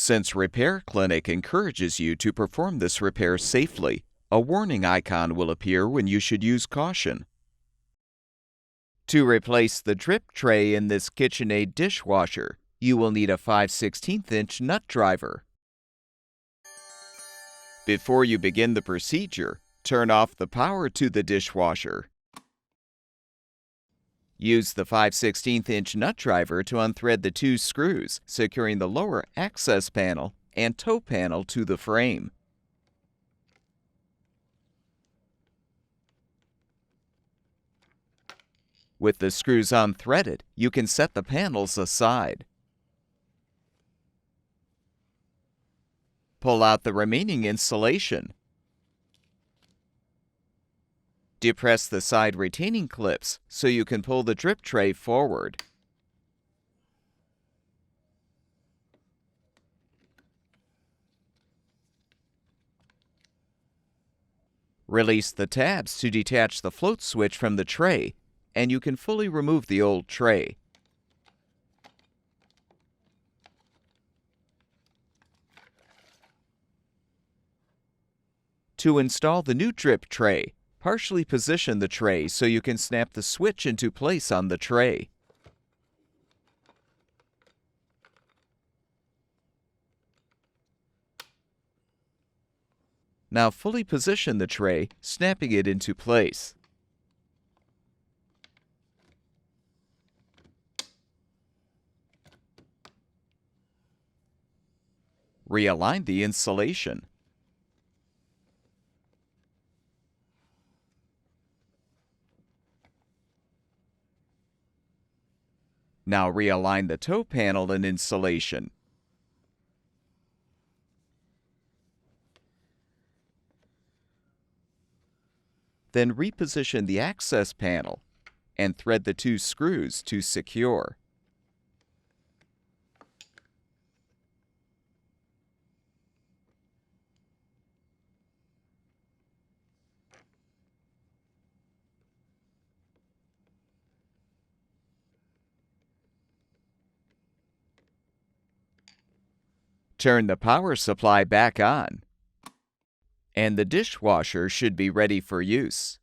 Since Repair Clinic encourages you to perform this repair safely, a warning icon will appear when you should use caution. To replace the drip tray in this KitchenAid dishwasher, you will need a 5/16" nut driver. Before you begin the procedure, turn off the power to the dishwasher. Use the 5/16" nut driver to unthread the two screws, securing the lower access panel and toe panel to the frame. With the screws unthreaded, you can set the panels aside. Pull out the remaining insulation. Depress the side retaining clips so you can pull the drip tray forward. Release the tabs to detach the float switch from the tray, and you can fully remove the old tray. To install the new drip tray, partially position the tray so you can snap the switch into place on the tray. Now fully position the tray, snapping it into place. Realign the insulation. Now realign the toe panel and insulation. Then reposition the access panel and thread the two screws to secure. Turn the power supply back on, and the dishwasher should be ready for use.